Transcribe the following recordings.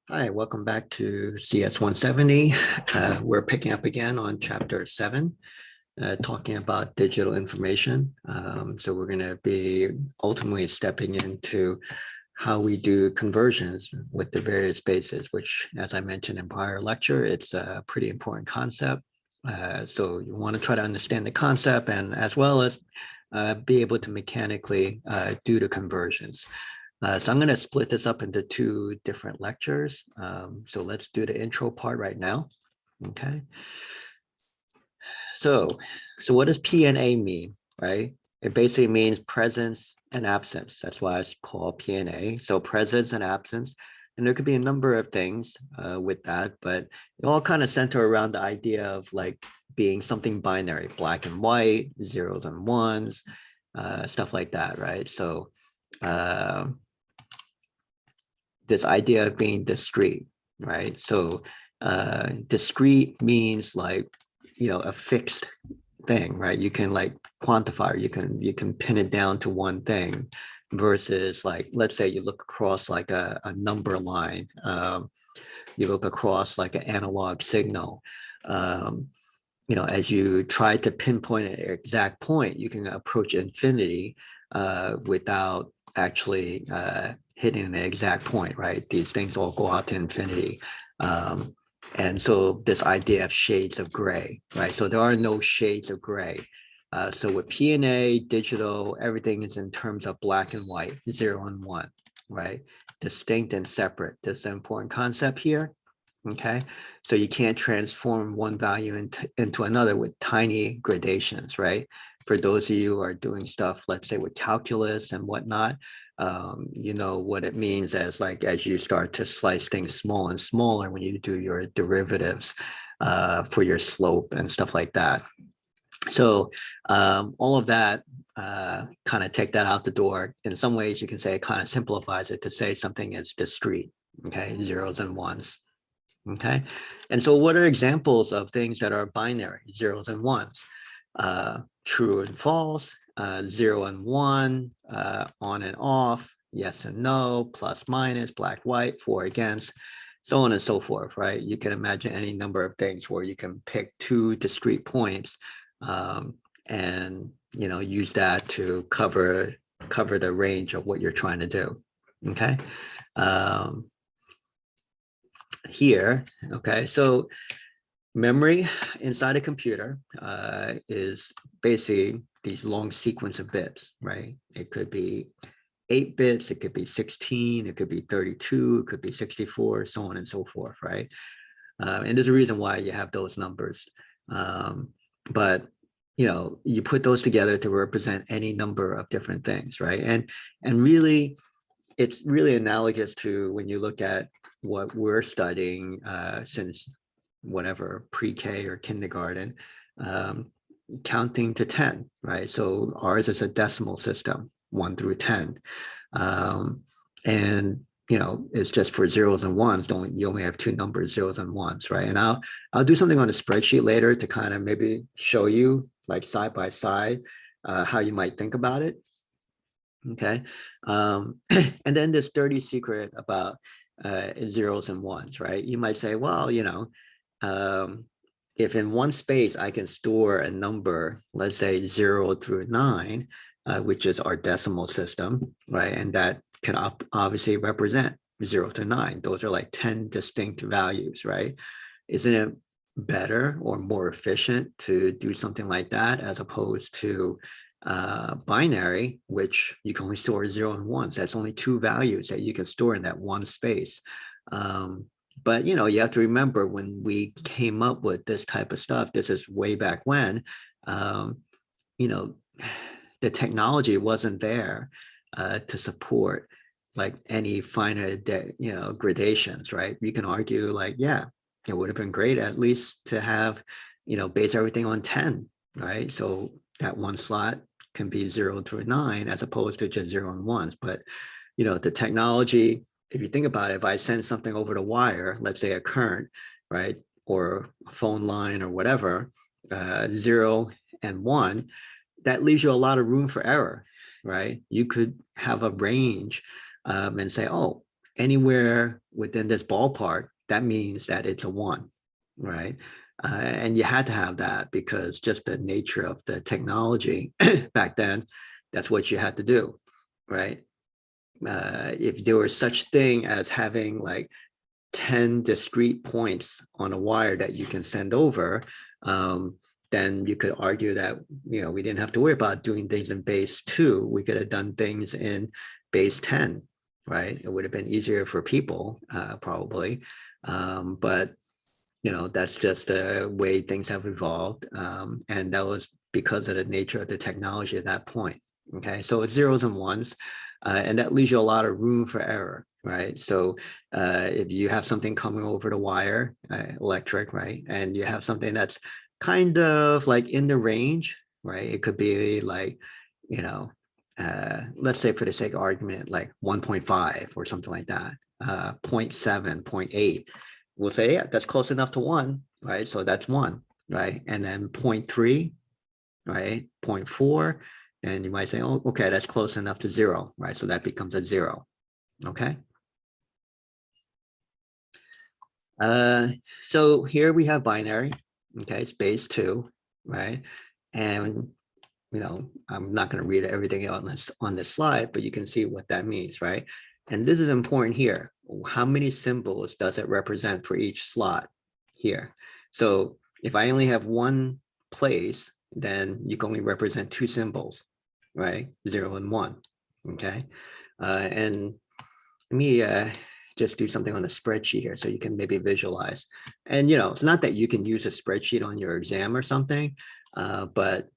Hi, welcome back to CS170. We're picking up again on chapter 7, talking about digital information. So we're going to be ultimately stepping into how we do conversions with the various bases, which, as I mentioned in prior lecture, it's a pretty important concept. So you want to try to understand the concept and as well as be able to mechanically do the conversions. So I'm going to split this up into two different lectures. So let's do the intro part right now. Okay. So what does PNA mean, right? It basically means presence and absence. That's why it's called PNA. So presence and absence. And there could be a number of things with that, but it all kind of center around the idea of like being something binary, black and white, zeros and ones, stuff like that, right? So this idea of being discrete, right? So discrete means like, a fixed thing, right? You can like quantify, you can pin it down to one thing versus like, let's say you look across like a number line, you look across like an analog signal. As you try to pinpoint an exact point, you can approach infinity without actually hitting an exact point, right? These things all go out to infinity. And so this idea of shades of gray, right? So there are no shades of gray. So with PNA, digital, everything is in terms of black and white, 0 and 1, right? Distinct and separate. This is an important concept here. Okay, so you can't transform one value into another with tiny gradations, right? For those of you who are doing stuff, let's say with calculus and whatnot, you know what it means as like as you start to slice things small and smaller when you do your derivatives for your slope and stuff like that. So all of that, kind of take that out the door. In some ways, you can say it kind of simplifies it to say something is discrete, okay, zeros and ones. Okay, and so what are examples of things that are binary, zeros and ones? True and false, 0 and 1, on and off, yes and no, plus minus, black, white, for, against, so on and so forth, right? You can imagine any number of things where you can pick two discrete points and use that to cover the range of what you're trying to do. Okay. Here, okay, so memory inside a computer is basically these long sequence of bits, right? It could be 8 bits, it could be 16, it could be 32, it could be 64, so on and so forth, right? And there's a reason why you have those numbers. But you put those together to represent any number of different things, right? And really, it's really analogous to when you look at what we're studying since whatever pre-K or kindergarten, counting to 10, right? So ours is a decimal system, 1 through 10. And it's just for zeros and ones. You only have two numbers, zeros and ones, right? And I'll do something on a spreadsheet later to kind of maybe show you like side by side how you might think about it. Okay. And then this dirty secret about zeros and ones, right? You might say, well, if in one space I can store a number, let's say 0 through 9, which is our decimal system, right? And that can obviously represent 0 to 9. Those are like 10 distinct values, right? Isn't it better or more efficient to do something like that as opposed to binary, which you can only store 0 and 1s? That's only 2 values that you can store in that one space. But you have to remember when we came up with this type of stuff, this is way back when, the technology wasn't there to support like any finer gradations, right? You can argue like, yeah, it would have been great at least to have base everything on 10, right? So that one slot can be 0 through 9 as opposed to just 0 and 1s. But the technology, if you think about it, if I send something over the wire, let's say a current, right, or a phone line or whatever, 0 and 1, that leaves you a lot of room for error, right? You could have a range and say, oh, anywhere within this ballpark, that means that it's a 1, right? And you had to have that because just the nature of the technology back then, that's what you had to do, right? If there was such thing as having like 10 discrete points on a wire that you can send over, then you could argue that, we didn't have to worry about doing things in base 2. We could have done things in base 10, right? It would have been easier for people, probably. But, that's just the way things have evolved. And that was because of the nature of the technology at that point. Okay, so it's zeros and ones. And that leaves you a lot of room for error, right? So if you have something coming over the wire, electric, right? And you have something that's kind of like in the range, right? It could be like, let's say for the sake of argument, like 1.5 or something like that, 0.7, 0.8. We'll say, yeah, that's close enough to 1, right? So that's 1, right? And then 0.3, right? 0.4. And you might say, oh, okay, that's close enough to 0, right? So that becomes a 0, okay? So here we have binary, okay? It's base 2, right? And, I'm not going to read everything on this slide, but you can see what that means, right? And this is important here. How many symbols does it represent for each slot here? So if I only have one place, then you can only represent 2 symbols, right? 0 and 1, okay? And let me just do something on the spreadsheet here so you can maybe visualize. And, it's not that you can use a spreadsheet on your exam or something, but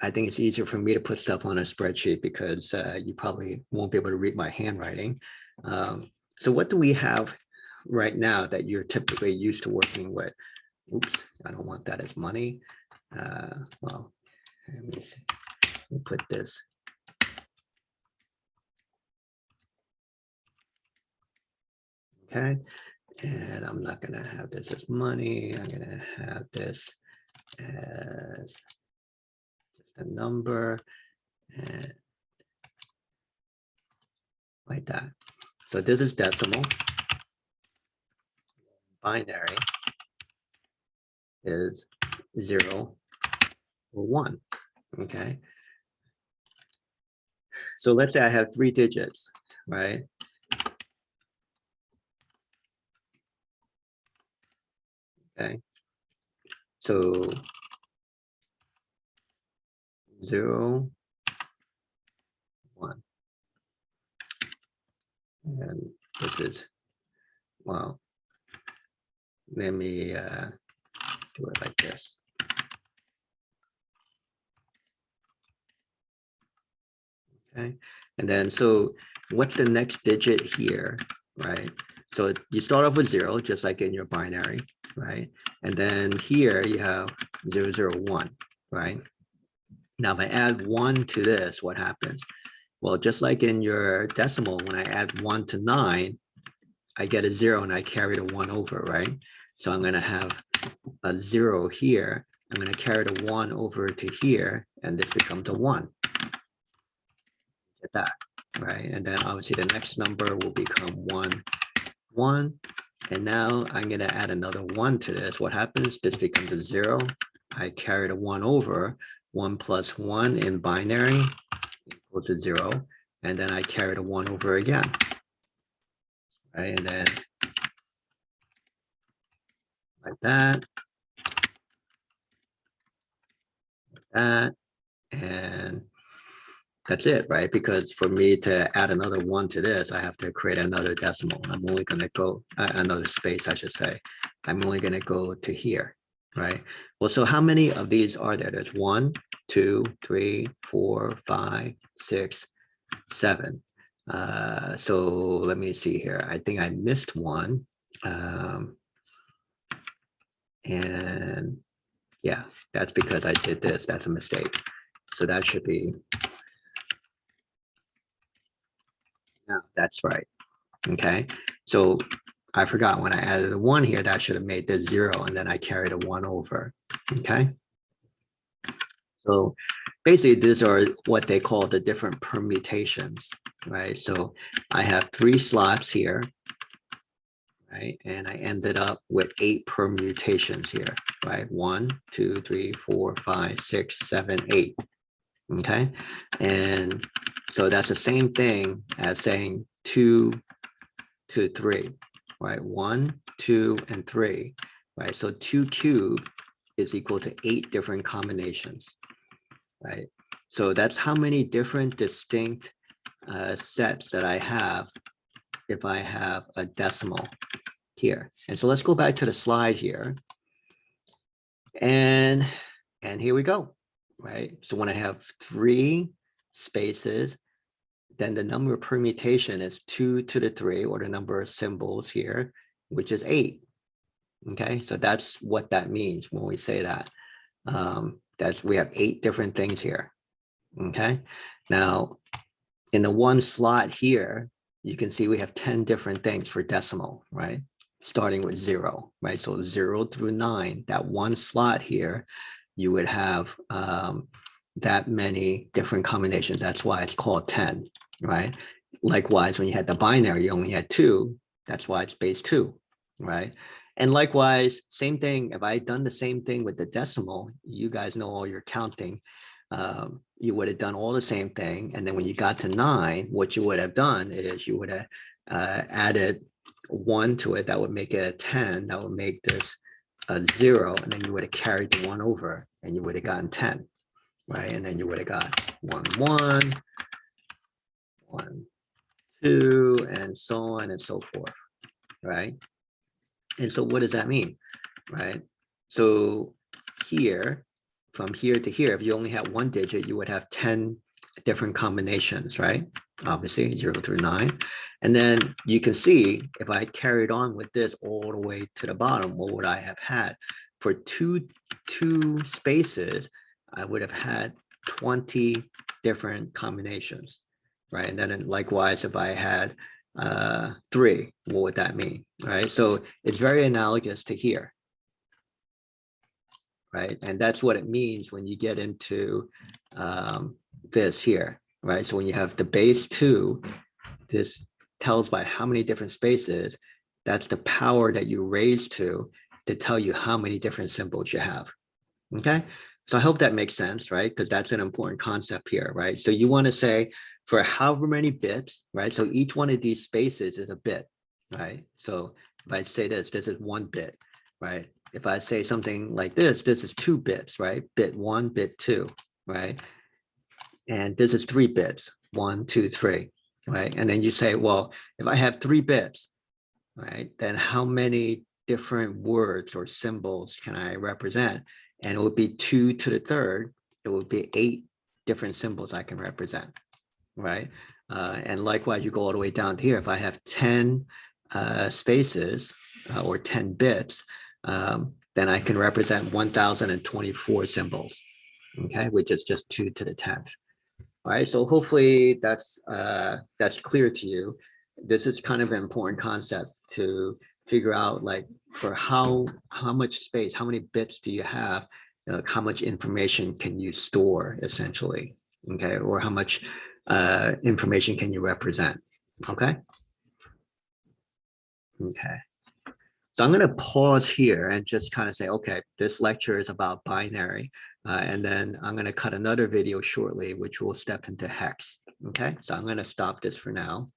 I think it's easier for me to put stuff on a spreadsheet because you probably won't be able to read my handwriting. So what do we have right now that you're typically used to working with? Oops, I don't want that as money. Well, let me see. Let me put this. Okay, and I'm not going to have this as money. I'm going to have this as just a number and like that. So this is decimal. Binary is 0 or 1, okay? So let's say I have 3 digits, right? Okay, so 0, 1, and this is, well, let me do it like this. Okay, and then so what's the next digit here, right? So you start off with 0, just like in your binary, right? And then here you have 0, 0, 1, right? Now, if I add 1 to this, what happens? Well, just like in your decimal, when I add 1 to 9, I get a 0 and I carry the 1 over, right? So I'm going to have a 0 here. I'm going to carry the 1 over to here, and this becomes a 1. Get that, right? And then obviously the next number will become 1, 1. And now I'm going to add another 1 to this. What happens? This becomes a 0. I carry the 1 over. 1 plus 1 in binary equals to 0. And then I carry the 1 over again. Right? And then like that. Like that. And that's it, right? Because for me to add another 1 to this, I have to create another decimal. I'm only going to go another space, I should say. I'm only going to go to here, right? Well, so how many of these are there? There's 1, 2, 3, 4, 5, 6, 7. So let me see here. I think I missed one. And yeah, that's because I did this. That's a mistake. So that should be, yeah, that's right. Okay, so I forgot when I added a 1 here, that should have made this 0, and then I carried a 1 over. Okay, so basically these are what they call the different permutations, right? So I have 3 slots here, right? And I ended up with 8 permutations here, right? 1, 2, 3, 4, 5, 6, 7, 8. Okay. And so that's the same thing as saying 2 to 3, right? 1, 2, and 3, right? So 2 cubed is equal to 8 different combinations, right? So that's how many different distinct sets that I have if I have a decimal here. And so let's go back to the slide here. And here we go, right? So when I have 3 spaces, then the number of permutation is 2 to the 3, or the number of symbols here, which is 8. Okay, so that's what that means when we say that. That we have 8 different things here. Okay, now in the one slot here, you can see we have 10 different things for decimal, right? Starting with 0, right? So 0 through 9, that one slot here, you would have that many different combinations. That's why it's called 10, right? Likewise, when you had the binary, you only had 2. That's why it's base 2, right? And likewise, same thing, if I had done the same thing with the decimal, you guys know all your counting, you would have done all the same thing. And then when you got to 9, what you would have done is you would have added 1 to it. That would make it a 10. That would make this a 0. And then you would have carried the 1 over and you would have gotten 10, right? And then you would have got 1, 1, 1, 2, and so on and so forth, right? And so what does that mean, right? So here, from here to here, if you only have 1 digit, you would have 10 different combinations, right? Obviously 0 through 9. And then you can see if I carried on with this all the way to the bottom, what would I have had? For two spaces, I would have had 20 different combinations, right? And then likewise, if I had 3, what would that mean, right? So it's very analogous to here, right? And that's what it means when you get into this here, right? So when you have the base 2, this tells by how many different spaces, that's the power that you raise to tell you how many different symbols you have, okay? So I hope that makes sense, right? Because that's an important concept here, right? So you want to say for however many bits, right? So each one of these spaces is a bit, right? So if I say this is 1 bit, right? If I say something like this is 2 bits, right? Bit 1, bit 2, right? And this is 3 bits, 1, 2, 3, right? And then you say, well, if I have 3 bits, right, then how many different words or symbols can I represent? And it would be 2 to the 3rd. It would be 8 different symbols I can represent, right? And likewise, you go all the way down to here. If I have 10 spaces or 10 bits, then I can represent 1024 symbols, okay, which is just 2 to the 10th. All right, so hopefully that's clear to you. This is kind of an important concept to figure out, like, for how much space, how many bits do you have, how much information can you store, essentially, okay, or how much information can you represent, okay? Okay. So I'm going to pause here and just kind of say, okay, this lecture is about binary. And then I'm going to cut another video shortly, which will step into hex. Okay, so I'm going to stop this for now.